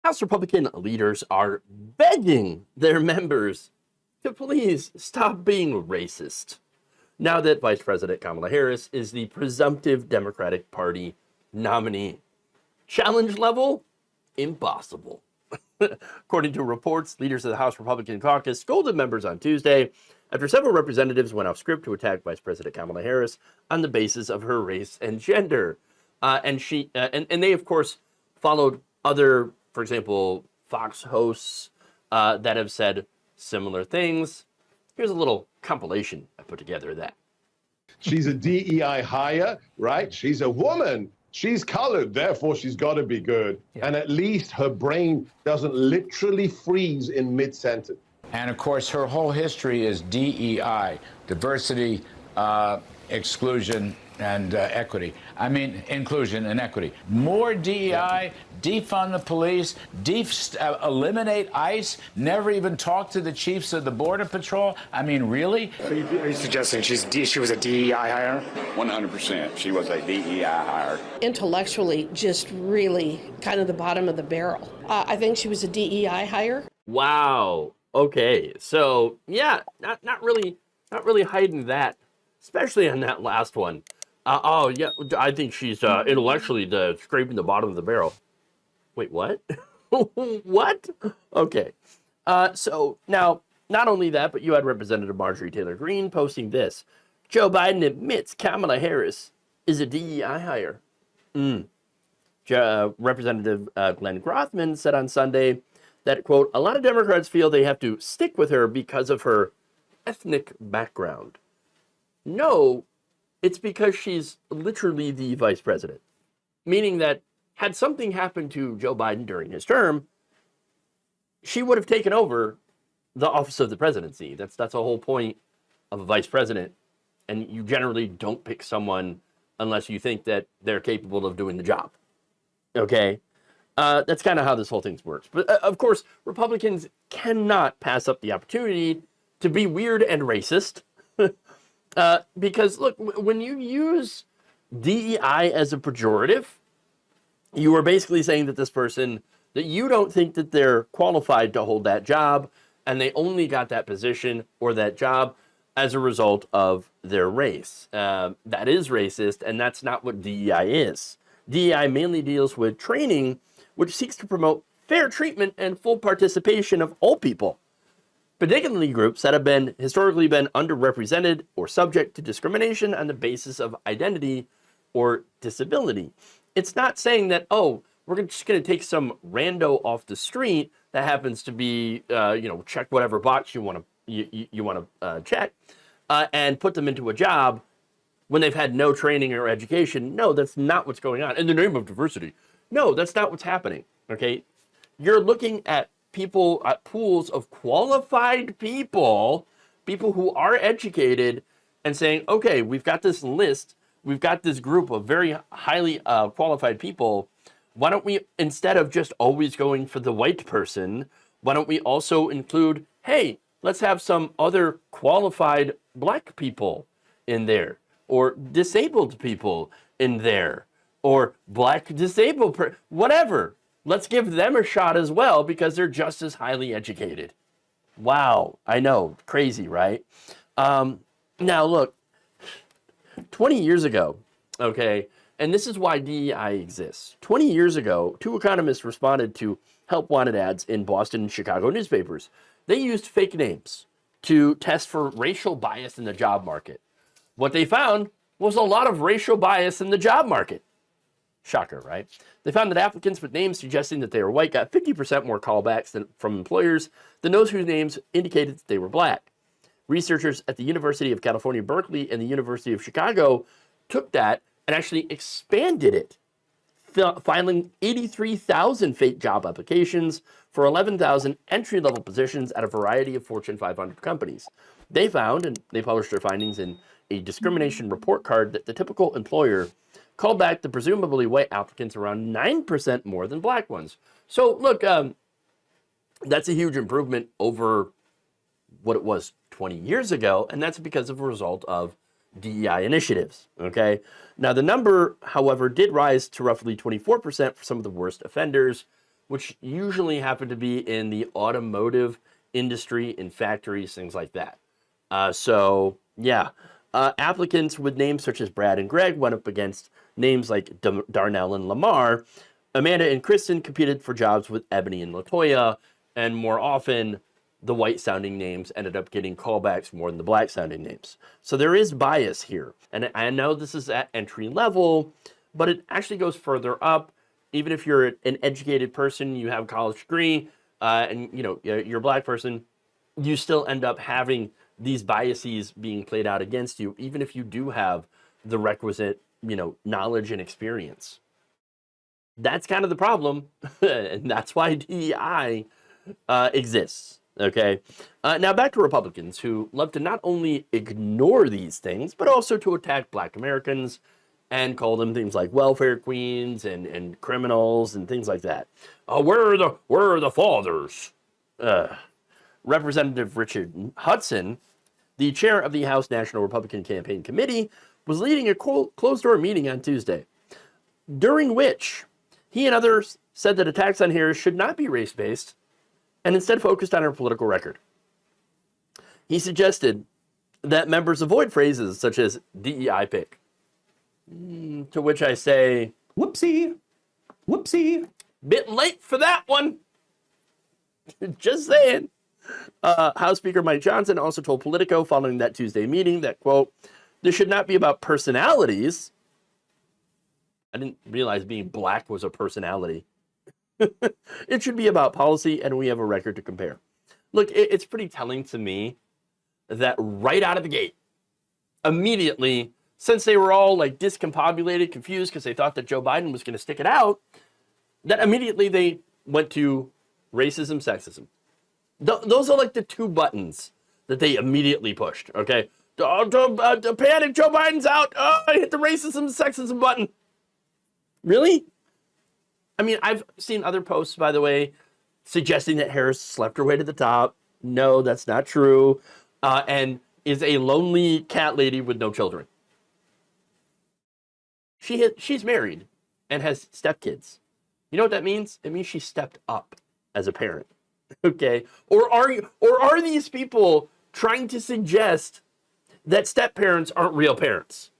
House Republican leaders are begging their members to please stop being racist now that Vice President Kamala Harris is the presumptive Democratic Party nominee. Challenge level? Impossible. According to reports, leaders of the House Republican caucus scolded members on Tuesday after several representatives went off script to attack Vice President Kamala Harris on the basis of her race and gender. And they, of course, followed other, for example, Fox hosts that have said similar things. Here's a little compilation I put together of that. She's a DEI hire, right? She's a woman. She's colored, therefore she's got to be good. Yeah. And at least her brain doesn't literally freeze in mid-sentence. And of course, her whole history is DEI, diversity, exclusion, and equity. I mean, inclusion and equity. More DEI, defund the police, eliminate ICE, never even talk to the chiefs of the Border Patrol. I mean, really? Are you suggesting she was a DEI hire? 100%. She was a DEI hire. Intellectually, just really kind of the bottom of the barrel. I think she was a DEI hire. Wow. Okay. So, yeah, not really hiding that, especially on that last one. Yeah, I think she's intellectually scraping the bottom of the barrel. Wait, what? What? Okay. So now, not only that, but you had Representative Marjorie Taylor Greene posting this. Joe Biden admits Kamala Harris is a DEI hire. Representative Glenn Grothman said on Sunday that, quote, a lot of Democrats feel they have to stick with her because of her ethnic background. No, it's because she's literally the vice president, meaning that had something happened to Joe Biden during his term, she would have taken over the office of the presidency. That's the whole point of a vice president. And you generally don't pick someone unless you think that they're capable of doing the job. Okay? That's kind of how this whole thing works. But of course, Republicans cannot pass up the opportunity to be weird and racist. Because, look, when you use DEI as a pejorative, you are basically saying that this person, that you don't think that they're qualified to hold that job, and they only got that position or that job as a result of their race. That is racist, and that's not what DEI is. DEI mainly deals with training, which seeks to promote fair treatment and full participation of all people, particularly groups that have historically been underrepresented or subject to discrimination on the basis of identity or disability. It's not saying that, oh, we're just going to take some rando off the street that happens to be, check whatever box you want to check, and put them into a job when they've had no training or education. No, that's not what's going on. In the name of diversity. No, that's not what's happening. Okay, you're looking at people, at pools of qualified people who are educated, and saying, okay, we've got this list, we've got this group of very highly qualified people. Why don't we, instead of just always going for the white person, why don't we also include, hey, let's have some other qualified black people in there, or disabled people in there, or black disabled, whatever. Let's give them a shot as well because they're just as highly educated. Wow, I know, crazy, right? Now, look, 20 years ago, okay, and this is why DEI exists. 20 years ago, two economists responded to help wanted ads in Boston and Chicago newspapers. They used fake names to test for racial bias in the job market. What they found was a lot of racial bias in the job market. Shocker, right? They found that applicants with names suggesting that they were white got 50% more callbacks from employers than those whose names indicated that they were black. Researchers at the University of California, Berkeley, and the University of Chicago took that and actually expanded it, filing 83,000 fake job applications for 11,000 entry-level positions at a variety of Fortune 500 companies. They found, and they published their findings in a discrimination report card, that the typical employer called back the presumably white applicants around 9% more than black ones. So look, that's a huge improvement over what it was 20 years ago, and that's because of a result of DEI initiatives, okay? Now, the number, however, did rise to roughly 24% for some of the worst offenders, which usually happen to be in the automotive industry, in factories, things like that. Applicants with names such as Brad and Greg went up against names like Darnell and Lamar. Amanda and Kristen competed for jobs with Ebony and LaToya, and more often, the white-sounding names ended up getting callbacks more than the black-sounding names. So there is bias here. And I know this is at entry level, but it actually goes further up. Even if you're an educated person, you have a college degree, and you're a black person, you still end up having these biases being played out against you, even if you do have the requisite, knowledge and experience. That's kind of the problem, and that's why DEI exists. Okay. Now back to Republicans who love to not only ignore these things, but also to attack Black Americans and call them things like welfare queens and criminals and things like that. Where are the fathers? Representative Richard Hudson, the chair of the House National Republican Campaign Committee, was leading a closed-door meeting on Tuesday, during which he and others said that attacks on Harris should not be race-based and instead focused on her political record. He suggested that members avoid phrases such as DEI pick. To which I say, whoopsie, whoopsie. Bit late for that one. Just saying. House Speaker Mike Johnson also told Politico following that Tuesday meeting that, quote, this should not be about personalities. I didn't realize being black was a personality. It should be about policy, and we have a record to compare. Look, it's pretty telling to me that right out of the gate, immediately, since they were all like discombobulated, confused because they thought that Joe Biden was going to stick it out, that immediately they went to racism, sexism. Those are like the two buttons that they immediately pushed, okay? Panic, Joe Biden's out. Oh, I hit the racism, sexism button. Really? I mean, I've seen other posts, by the way, suggesting that Harris slept her way to the top. No, that's not true. And is a lonely cat lady with no children. She's married and has stepkids. You know what that means? It means she stepped up as a parent. Okay? Or are these people trying to suggest that step parents aren't real parents?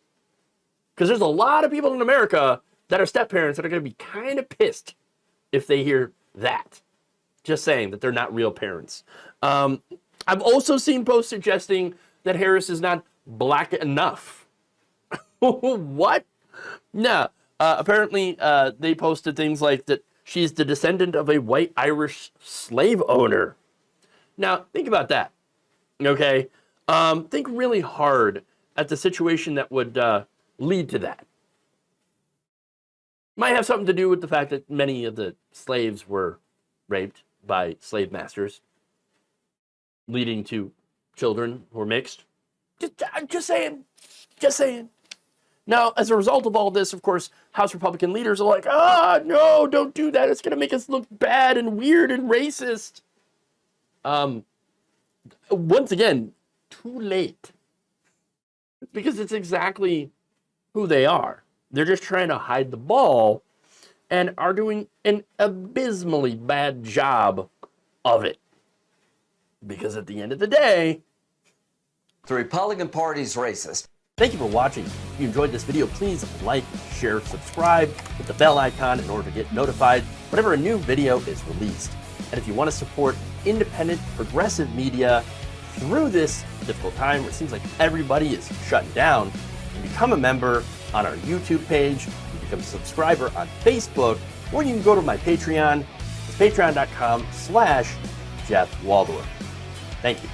Because there's a lot of people in America that are step parents that are going to be kind of pissed if they hear that. Just saying that they're not real parents. I've also seen posts suggesting that Harris is not black enough. What? No. Apparently, they posted things like that she's the descendant of a white Irish slave owner. Now, think about that. Okay? Think really hard at the situation that would lead to that. Might have something to do with the fact that many of the slaves were raped by slave masters, leading to children who were mixed. Just saying. Just saying. Now, as a result of all this, of course, House Republican leaders are like, no, don't do that. It's going to make us look bad and weird and racist. Once again, too late. Because it's exactly who they are. They're just trying to hide the ball and are doing an abysmally bad job of it. Because at the end of the day, the Republican Party's racist. Thank you for watching. If you enjoyed this video, please like, share, subscribe, hit the bell icon in order to get notified whenever a new video is released. And if you want to support independent, progressive media through this difficult time where it seems like everybody is shutting down, you can become a member on our YouTube page, you can become a subscriber on Facebook, or you can go to my Patreon. It's patreon.com/Jeff Waldorf. Thank you.